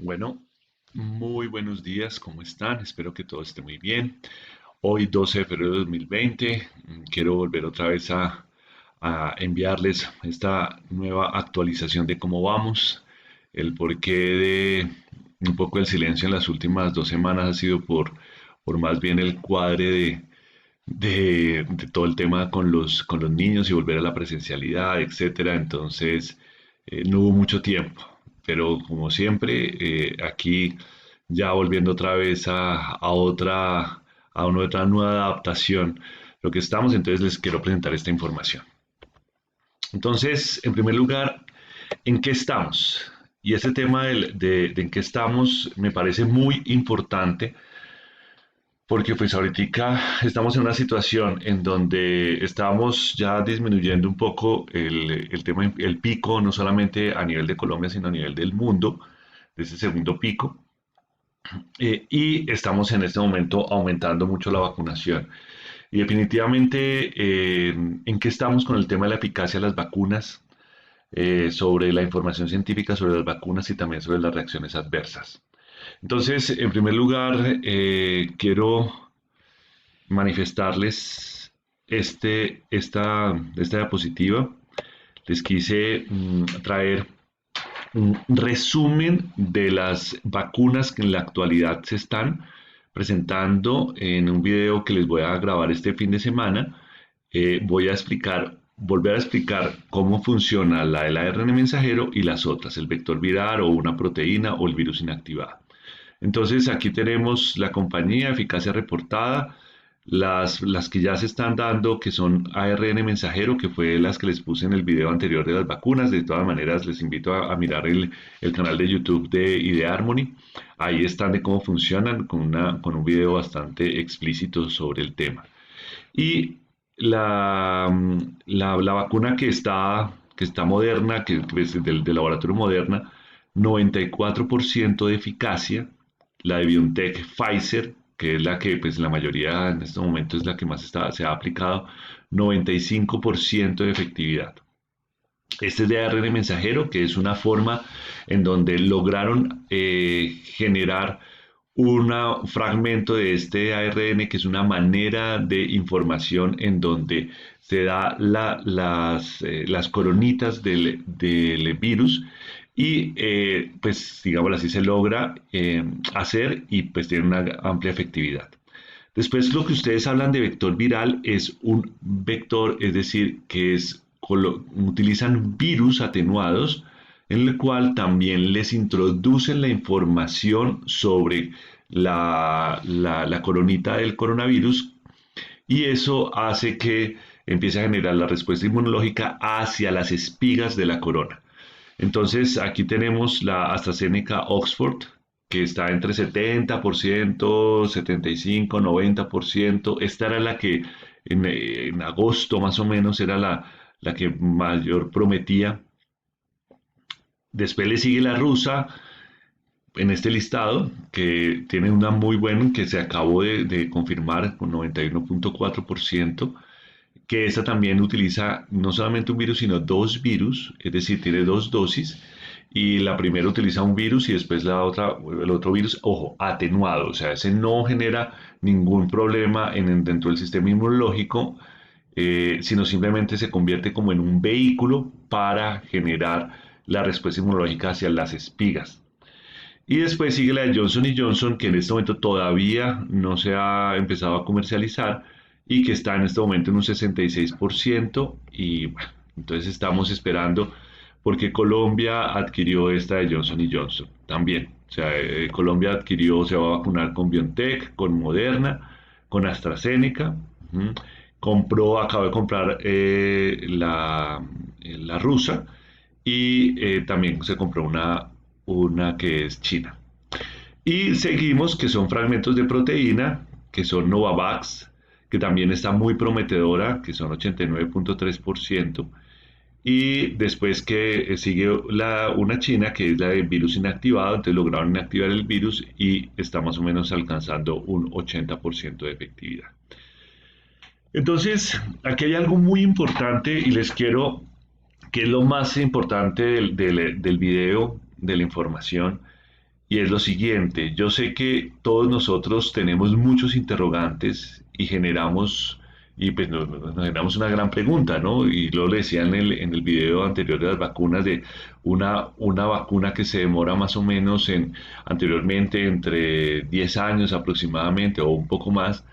Bueno, muy buenos días, ¿cómo están? Espero que todo esté muy bien. Hoy 12 de febrero de 2020, quiero volver otra vez a enviarles esta nueva actualización de cómo vamos. El porqué de un poco el silencio en las últimas 2 semanas ha sido por más bien el cuadre de todo el tema con los niños y volver a la presencialidad, etcétera. Entonces, no hubo mucho tiempo, pero como siempre, aquí ya volviendo otra vez a otra nueva adaptación, lo que estamos, entonces les quiero presentar esta información. Entonces, en primer lugar, ¿en qué estamos? Y este tema de en qué estamos me parece muy importante porque pues ahorita estamos en una situación en donde estamos ya disminuyendo un poco el tema, el pico, no solamente a nivel de Colombia, sino a nivel del mundo, de ese segundo pico. Y estamos en este momento aumentando mucho la vacunación. Y definitivamente, ¿en qué estamos con el tema de la eficacia de las vacunas? Sobre la información científica sobre las vacunas y también sobre las reacciones adversas. Entonces, en primer lugar, quiero manifestarles esta diapositiva. Les quise traer un resumen de las vacunas que en la actualidad se están presentando en un video que les voy a grabar este fin de semana. Voy a volver a explicar cómo funciona la del ARN mensajero y las otras, el vector viral o una proteína o el virus inactivado. Entonces aquí tenemos la compañía, eficacia reportada, las que ya se están dando, que son ARN mensajero, que fue las que les puse en el video anterior de las vacunas. De todas maneras, les invito a mirar el canal de YouTube de IdeHarmony. Ahí están de cómo funcionan, con un video bastante explícito sobre el tema. Y la vacuna que está Moderna, que es del laboratorio Moderna, 94% de eficacia. La de BioNTech Pfizer, que es la que pues la mayoría en este momento es la que más se ha aplicado, 95% de efectividad. Este es de ARN mensajero, que es una forma en donde lograron generar un fragmento de este ARN, que es una manera de información en donde se da las coronitas del virus y pues digamos así se logra hacer y pues tiene una amplia efectividad. Después lo que ustedes hablan de vector viral es un vector, es decir, que utilizan virus atenuados en el cual también les introducen la información sobre la coronita del coronavirus y eso hace que empiece a generar la respuesta inmunológica hacia las espigas de la corona. Entonces, aquí tenemos la AstraZeneca Oxford, que está entre 70%, 75%, 90%. Esta era la que en agosto más o menos era la que mayor prometía. Después le sigue la rusa en este listado, que tiene una muy buena, que se acabó de confirmar con 91.4%, que esta también utiliza no solamente un virus, sino dos virus, es decir, tiene dos dosis, y la primera utiliza un virus y después el otro virus, ojo, atenuado, o sea, ese no genera ningún problema dentro del sistema inmunológico, sino simplemente se convierte como en un vehículo para generar la respuesta inmunológica hacia las espigas. Y después sigue la de Johnson y Johnson, que en este momento todavía no se ha empezado a comercializar y que está en este momento en un 66%. Y bueno, entonces estamos esperando porque Colombia adquirió esta de Johnson y Johnson también. O sea, Colombia se va a vacunar con BioNTech, con Moderna, con AstraZeneca. Acaba de comprar la rusa y también se compró una que es china. Y seguimos que son fragmentos de proteína, que son Novavax, que también está muy prometedora, que son 89.3%. Y después que sigue una china, que es la del virus inactivado, entonces lograron inactivar el virus y está más o menos alcanzando un 80% de efectividad. Entonces, aquí hay algo muy importante y les quiero, que es lo más importante del video, de la información, y es lo siguiente. Yo sé que todos nosotros tenemos muchos interrogantes y generamos, y pues nos generamos una gran pregunta, ¿no? Y lo decía en el video anterior de las vacunas, de una vacuna que se demora más o menos anteriormente entre 10 años aproximadamente o un poco más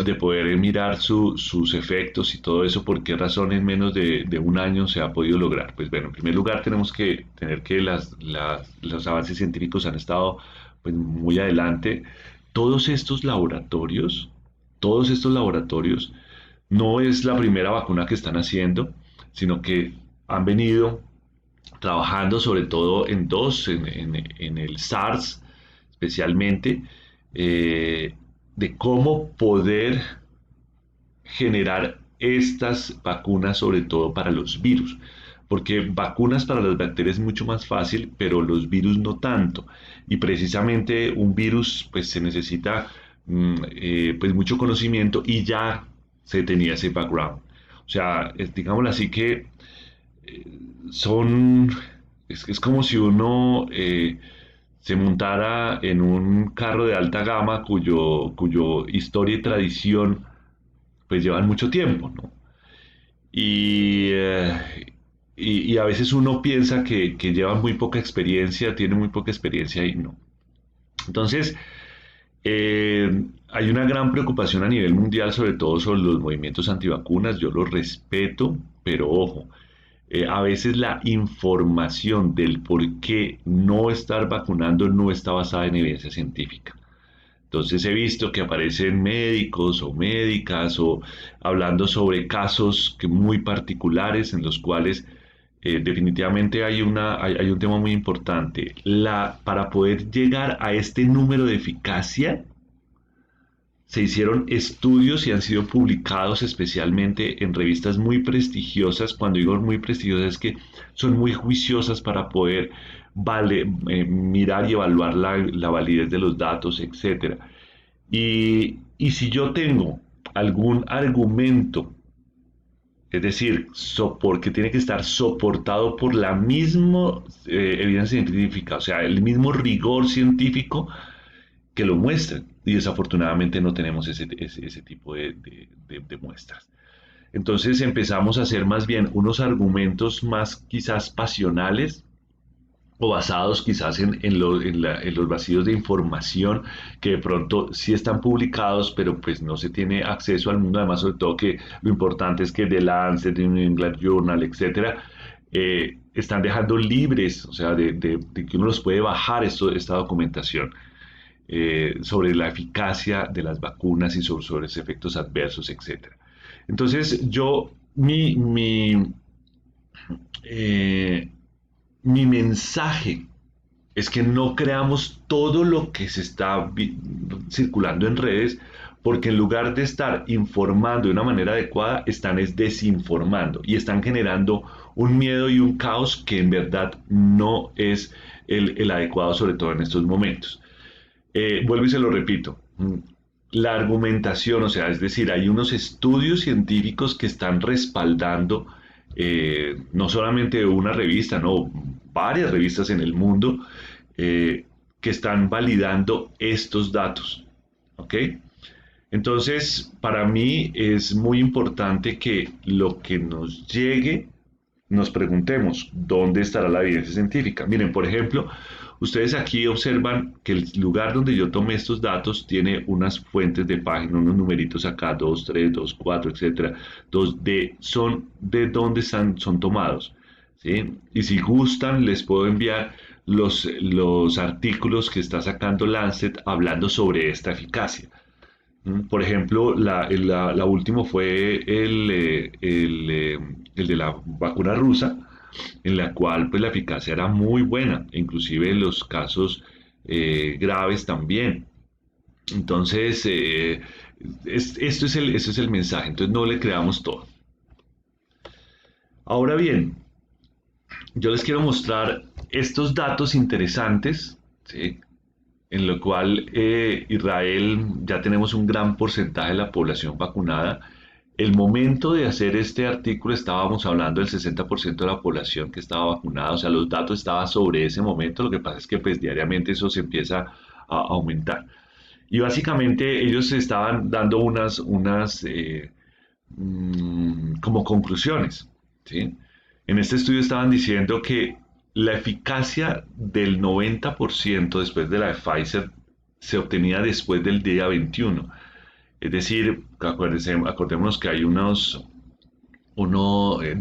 de poder mirar sus efectos y todo eso, por qué razón en menos de un año se ha podido lograr. Pues bueno, en primer lugar tenemos que tener que los avances científicos han estado pues, muy adelante. Todos estos laboratorios, todos estos laboratorios, no es la primera vacuna que están haciendo, sino que han venido trabajando sobre todo en dos, en el SARS especialmente, eh, de cómo poder generar estas vacunas, sobre todo para los virus. Porque vacunas para las bacterias es mucho más fácil, pero los virus no tanto. Y precisamente un virus, pues se necesita pues mucho conocimiento y ya se tenía ese background. O sea, digámoslo así que son, es como si uno se montara en un carro de alta gama cuyo historia y tradición pues llevan mucho tiempo, ¿no? Y, y a veces uno piensa que llevan muy poca experiencia, tienen muy poca experiencia y no. Entonces, hay una gran preocupación a nivel mundial, sobre todo sobre los movimientos antivacunas. Yo los respeto, pero ojo, a veces la información del por qué no estar vacunando no está basada en evidencia científica. Entonces he visto que aparecen médicos o médicas o hablando sobre casos que muy particulares en los cuales definitivamente hay un tema muy importante. Para poder llegar a este número de eficacia, se hicieron estudios y han sido publicados especialmente en revistas muy prestigiosas. Cuando digo muy prestigiosas es que son muy juiciosas para poder mirar y evaluar la validez de los datos, etcétera. Y si yo tengo algún argumento, es decir, porque tiene que estar soportado por la misma evidencia científica, o sea, el mismo rigor científico, que lo muestren. Y desafortunadamente no tenemos ese tipo de muestras. Entonces empezamos a hacer más bien unos argumentos más quizás pasionales o basados quizás en los vacíos de información que de pronto sí están publicados, pero pues no se tiene acceso al mundo. Además, sobre todo que lo importante es que The Lancet, The New England Journal, etcétera, están dejando libres, o sea, de que uno los puede bajar esta documentación sobre la eficacia de las vacunas y sobre los efectos adversos, etcétera. Entonces, eh, mi mensaje es que no creamos todo lo que se está circulando en redes, porque en lugar de estar informando de una manera adecuada, están desinformando y están generando un miedo y un caos que en verdad no es el adecuado, sobre todo en estos momentos. Vuelvo y se lo repito. La argumentación, o sea, es decir, hay unos estudios científicos que están respaldando no solamente una revista, no, varias revistas en el mundo que están validando estos datos. ¿Ok? Entonces, para mí es muy importante que lo que nos llegue, nos preguntemos, ¿dónde estará la evidencia científica? Miren, por ejemplo, ustedes aquí observan que el lugar donde yo tomé estos datos tiene unas fuentes de página, unos numeritos acá, 2, 3, 2, 4, etcétera, son de dónde son tomados. ¿Sí? Y si gustan, les puedo enviar los artículos que está sacando Lancet hablando sobre esta eficacia. Por ejemplo, la última fue el de la vacuna rusa, en la cual pues, la eficacia era muy buena, inclusive en los casos graves también. Entonces, esto es el mensaje, entonces no le creamos todo. Ahora bien, yo les quiero mostrar estos datos interesantes, ¿sí? En lo cual Israel ya tenemos un gran porcentaje de la población vacunada. El momento de hacer este artículo estábamos hablando del 60% de la población que estaba vacunada, o sea, los datos estaban sobre ese momento, lo que pasa es que pues diariamente eso se empieza a aumentar. Y básicamente ellos estaban dando como conclusiones, ¿sí? En este estudio estaban diciendo que la eficacia del 90% después de la de Pfizer se obtenía después del día 21. Es decir, acordémonos que hay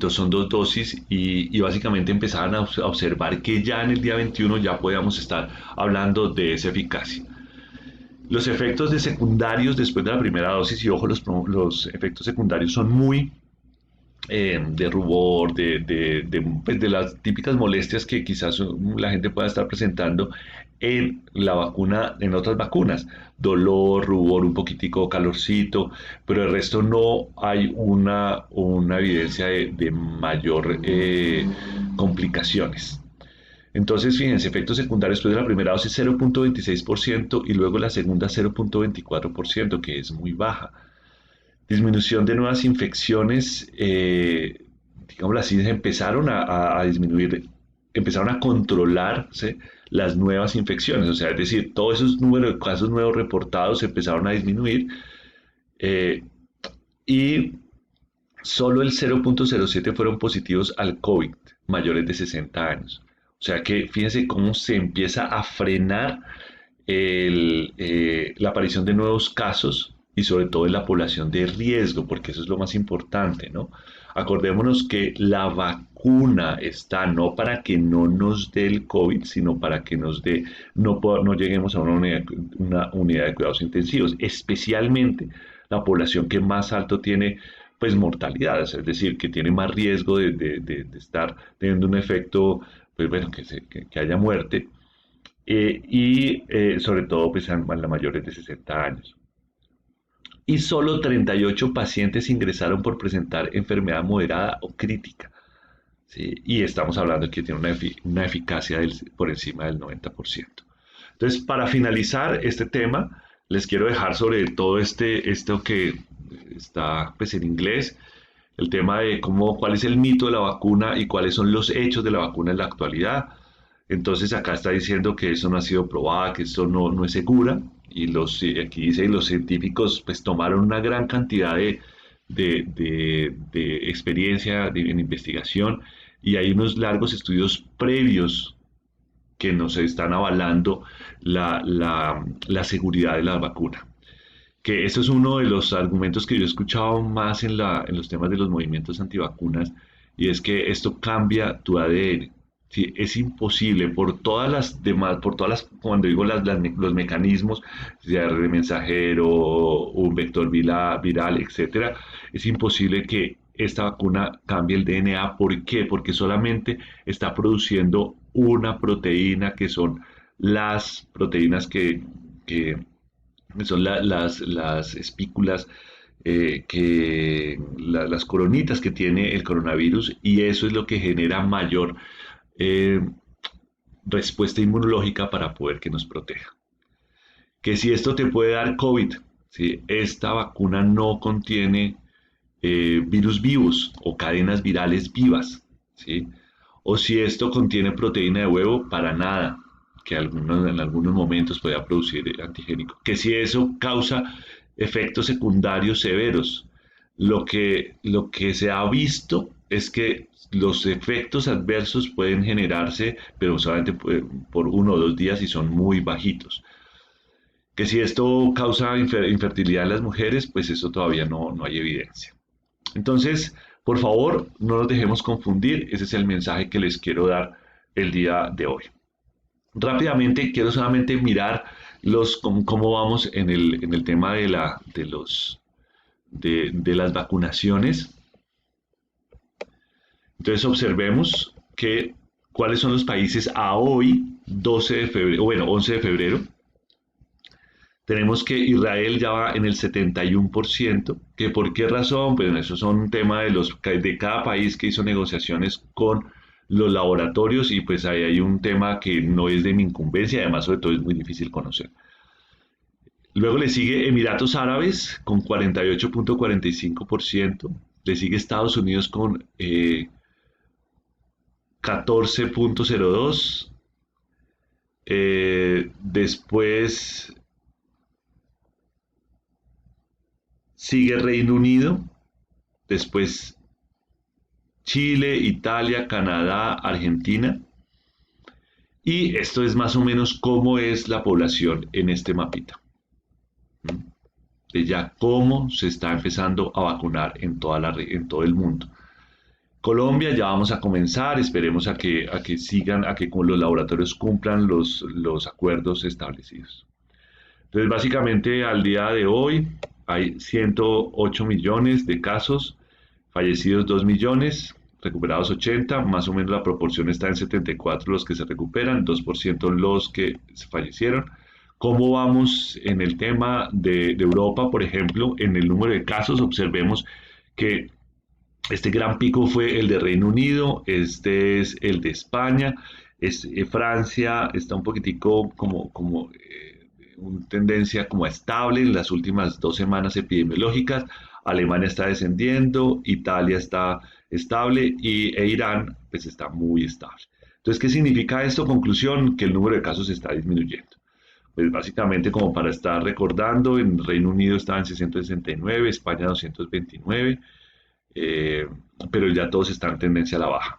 son dos dosis y básicamente empezaban a observar que ya en el día 21 ya podíamos estar hablando de esa eficacia. Los efectos de secundarios después de la primera dosis, y ojo, los efectos secundarios son muy de rubor, pues, de las típicas molestias que quizás la gente pueda estar presentando en la vacuna, en otras vacunas. Dolor, rubor, un poquitico calorcito, pero el resto no hay una evidencia de mayor complicaciones. Entonces, fíjense, efectos secundarios después de la primera dosis 0.26% y luego la segunda 0.24%, que es muy baja. Disminución de nuevas infecciones, digámoslo así, empezaron a disminuir, empezaron a controlarse las nuevas infecciones, o sea, es decir, todos esos números de casos nuevos reportados empezaron a disminuir eh, y solo el 0.07 fueron positivos al COVID, mayores de 60 años. O sea que fíjense cómo se empieza a frenar la aparición de nuevos casos y sobre todo en la población de riesgo, porque eso es lo más importante, ¿no? Acordémonos que la vacuna está no para que no nos dé el COVID, sino para que no lleguemos a una unidad de cuidados intensivos, especialmente la población que más alto tiene pues mortalidad, es decir, que tiene más riesgo de estar teniendo un efecto, pues bueno, que haya muerte, sobre todo pues a la mayores de 60 años. Y solo 38 pacientes ingresaron por presentar enfermedad moderada o crítica, ¿sí? Y estamos hablando de que tiene una eficacia por encima del 90%. Entonces, para finalizar este tema, les quiero dejar sobre todo esto que está pues en inglés, el tema de cuál es el mito de la vacuna y cuáles son los hechos de la vacuna en la actualidad. Entonces acá está diciendo que eso no ha sido probado, que eso no es segura, y aquí dice los científicos pues tomaron una gran cantidad de experiencia en investigación y hay unos largos estudios previos que nos están avalando la seguridad de la vacuna. Que eso es uno de los argumentos que yo he escuchado más en los temas de los movimientos antivacunas, y es que esto cambia tu ADN. Sí, es imposible por todas las demás, cuando digo los mecanismos, sea de mensajero, un vector viral, etcétera, es imposible que esta vacuna cambie el DNA. ¿Por qué? Porque solamente está produciendo una proteína que son las proteínas que son las espículas, las coronitas que tiene el coronavirus, y eso es lo que genera mayor eh, respuesta inmunológica para poder que nos proteja. Que si esto te puede dar COVID, ¿sí? Esta vacuna no contiene virus vivos o cadenas virales vivas, ¿sí? O si esto contiene proteína de huevo, para nada, que en algunos momentos pueda producir antigénico. Que si eso causa efectos secundarios severos, lo que se ha visto es que los efectos adversos pueden generarse, pero solamente por 1 o 2 días y son muy bajitos. Que si esto causa infertilidad en las mujeres, pues eso todavía no hay evidencia. Entonces, por favor, no nos dejemos confundir. Ese es el mensaje que les quiero dar el día de hoy. Rápidamente, quiero solamente mirar cómo vamos en el tema de las vacunaciones. Entonces, observemos cuáles son los países a hoy, 12 de febrero, bueno, 11 de febrero. Tenemos que Israel ya va en el 71%, que por qué razón, pues eso son un tema de cada país que hizo negociaciones con los laboratorios, y pues ahí hay un tema que no es de mi incumbencia, además sobre todo es muy difícil conocer. Luego le sigue Emiratos Árabes con 48.45%. Le sigue Estados Unidos con 14.02%. Después sigue Reino Unido. Después Chile, Italia, Canadá, Argentina. Y esto es más o menos cómo es la población en este mapita. De ya cómo se está empezando a vacunar en en todo el mundo. Colombia ya vamos a comenzar, esperemos a que sigan, a que con los laboratorios cumplan los acuerdos establecidos. Entonces, básicamente al día de hoy hay 108 millones de casos, fallecidos 2 millones, recuperados 80, más o menos la proporción está en 74 los que se recuperan, 2% los que fallecieron. ¿Cómo vamos en el tema de Europa, por ejemplo, en el número de casos? Observemos que este gran pico fue el de Reino Unido, este es el de España, Francia está un poquitico como una tendencia como estable en las últimas 2 semanas epidemiológicas, Alemania está descendiendo, Italia está estable e Irán pues está muy estable. Entonces, ¿qué significa esto? Conclusión, que el número de casos está disminuyendo. Pues básicamente como para estar recordando, en Reino Unido estaba en 669, España 229, eh, pero ya todos están en tendencia a la baja.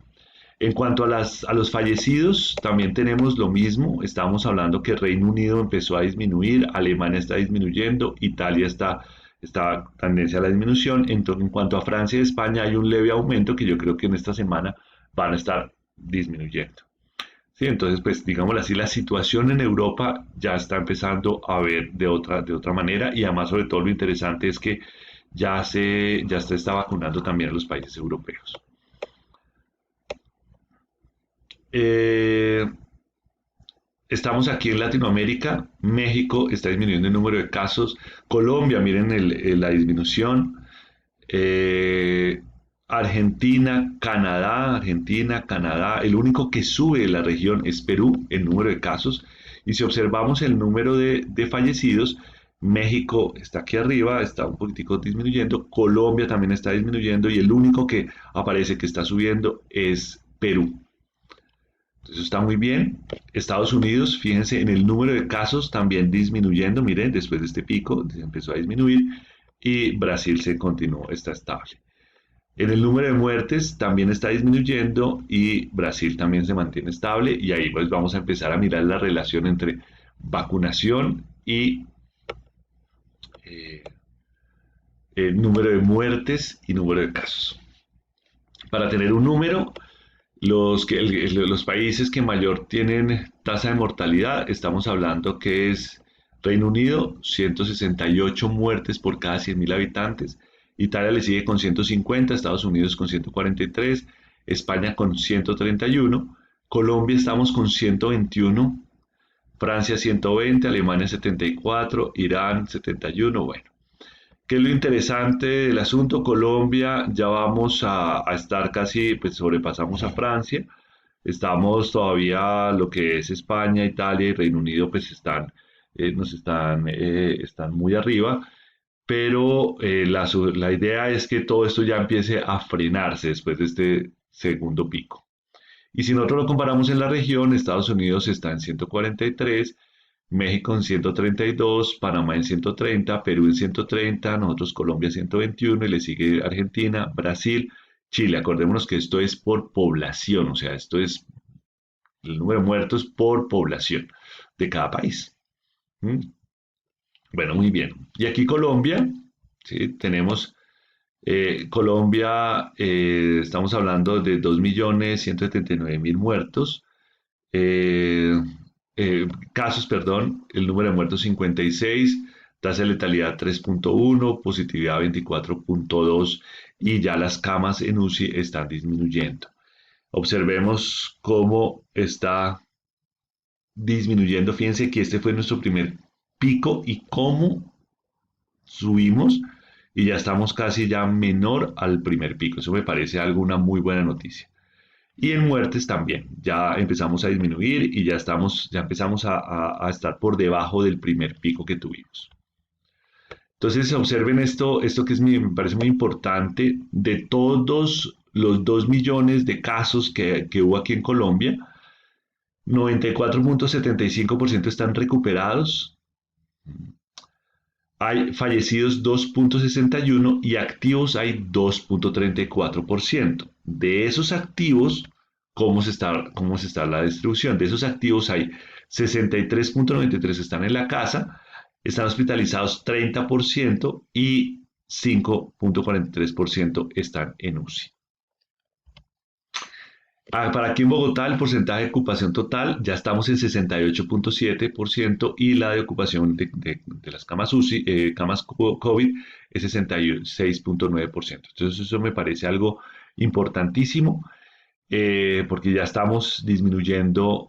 En cuanto a los fallecidos, también tenemos lo mismo. Estamos hablando que Reino Unido empezó a disminuir, Alemania está disminuyendo, Italia está tendencia a la disminución. En cuanto a Francia y España, hay un leve aumento que yo creo que en esta semana van a estar disminuyendo. Sí, entonces, pues digámoslo así, la situación en Europa ya está empezando a ver de otra manera y además, sobre todo, lo interesante es que ya se está vacunando también a los países europeos. Eh, Estamos aquí en Latinoamérica, México está disminuyendo el número de casos, Colombia, miren la disminución, eh, Argentina, Canadá, el único que sube de la región es Perú, el número de casos, y si observamos el número de fallecidos, México está aquí arriba, está un poquitico disminuyendo, Colombia también está disminuyendo y el único que aparece que está subiendo es Perú. Eso está muy bien. Estados Unidos, fíjense en el número de casos también disminuyendo. Miren, después de este pico empezó a disminuir y Brasil se continuó, está estable. En el número de muertes también está disminuyendo y Brasil también se mantiene estable y ahí pues vamos a empezar a mirar la relación entre vacunación y eh, el número de muertes y número de casos. Para tener un número, los países que mayor tienen tasa de mortalidad, estamos hablando que es Reino Unido, 168 muertes por cada 100.000 habitantes, Italia le sigue con 150, Estados Unidos con 143, España con 131, Colombia estamos con 121, Francia 120, Alemania 74, Irán 71, bueno. ¿Qué es lo interesante del asunto? Colombia ya vamos a estar casi, pues sobrepasamos a Francia, estamos todavía lo que es España, Italia y Reino Unido, pues están muy arriba, pero la idea es que todo esto ya empiece a frenarse después de este segundo pico. Y si nosotros lo comparamos en la región, Estados Unidos está en 143, México en 132, Panamá en 130, Perú en 130, nosotros Colombia 121 y le sigue Argentina, Brasil, Chile. Acordémonos que esto es por población, o sea, esto es el número de muertos por población de cada país. ¿Mm? Bueno, muy bien. Y aquí Colombia, ¿sí? Tenemos Colombia, estamos hablando de 2.179.000 muertos. Eh, Casos, perdón, el número de muertos 56, tasa de letalidad 3.1, positividad 24.2 y ya las camas en UCI están disminuyendo. Observemos cómo está disminuyendo. Fíjense que este fue nuestro primer pico y cómo subimos y ya estamos casi ya menor al primer pico. Eso me parece una muy buena noticia. Y en muertes también, ya empezamos a disminuir y ya empezamos a estar por debajo del primer pico que tuvimos. Entonces, observen esto que me parece muy importante. De todos los 2 millones de casos que hubo aquí en Colombia, 94,75% están recuperados, hay fallecidos 2,61 y activos hay 2,34%. De esos activos, cómo se está la distribución? De esos activos hay 63,93 están en la casa, están hospitalizados 30% y 5,43% están en UCI. Para aquí en Bogotá el porcentaje de ocupación total ya estamos en 68,7% y la de ocupación de las camas UCI, camas COVID es 66,9%. Entonces eso me parece algo importantísimo porque ya estamos disminuyendo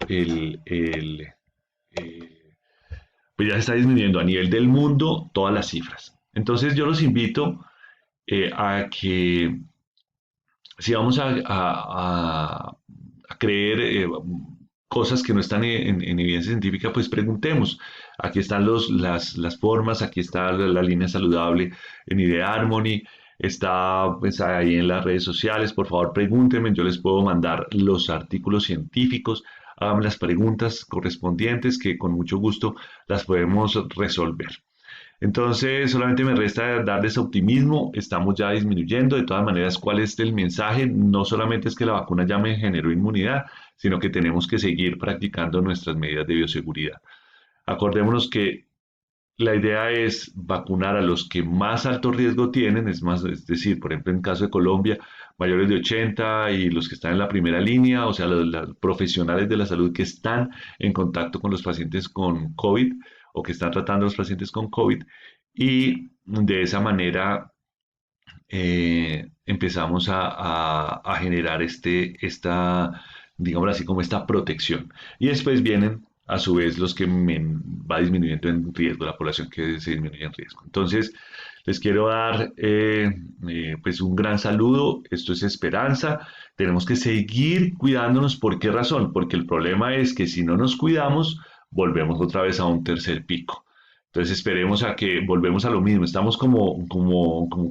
pues ya se está disminuyendo a nivel del mundo todas las cifras. Entonces yo los invito a que si vamos a creer cosas que no están en evidencia científica, pues preguntemos. Aquí están las formas, aquí está la línea saludable en Idea Harmony, está pues, ahí en las redes sociales. Por favor, pregúntenme, yo les puedo mandar los artículos científicos, háganme las preguntas correspondientes que con mucho gusto las podemos resolver. Entonces, solamente me resta darles optimismo, estamos ya disminuyendo. De todas maneras, ¿cuál es el mensaje? No solamente es que la vacuna ya me generó inmunidad, sino que tenemos que seguir practicando nuestras medidas de bioseguridad. Acordémonos que la idea es vacunar a los que más alto riesgo tienen, es decir, por ejemplo, en caso de Colombia, mayores de 80 y los que están en la primera línea, o sea, los profesionales de la salud que están en contacto con los pacientes con COVID o que están tratando a los pacientes con COVID, y de esa manera empezamos a generar digamos así, como esta protección. Y después vienen, a su vez, los que va disminuyendo en riesgo, la población que se disminuye en riesgo. Entonces, les quiero dar pues un gran saludo. Esto es esperanza. Tenemos que seguir cuidándonos. ¿Por qué razón? Porque el problema es que si no nos cuidamos, volvemos otra vez a un tercer pico. Entonces esperemos a que volvemos a lo mismo. Estamos como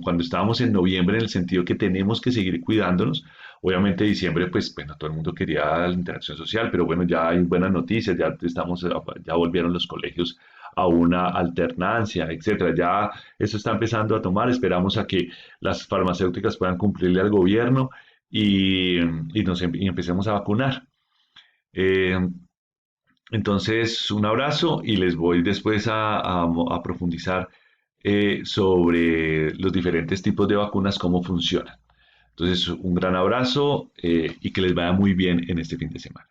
cuando estábamos en noviembre en el sentido que tenemos que seguir cuidándonos. Obviamente diciembre, pues bueno, todo el mundo quería la interacción social, pero bueno, ya hay buenas noticias, ya volvieron los colegios a una alternancia, etcétera. Ya eso está empezando a tomar. Esperamos a que las farmacéuticas puedan cumplirle al gobierno y empecemos a vacunar. Eh, entonces, un abrazo y les voy después a profundizar sobre los diferentes tipos de vacunas, cómo funcionan. Entonces, un gran abrazo y que les vaya muy bien en este fin de semana.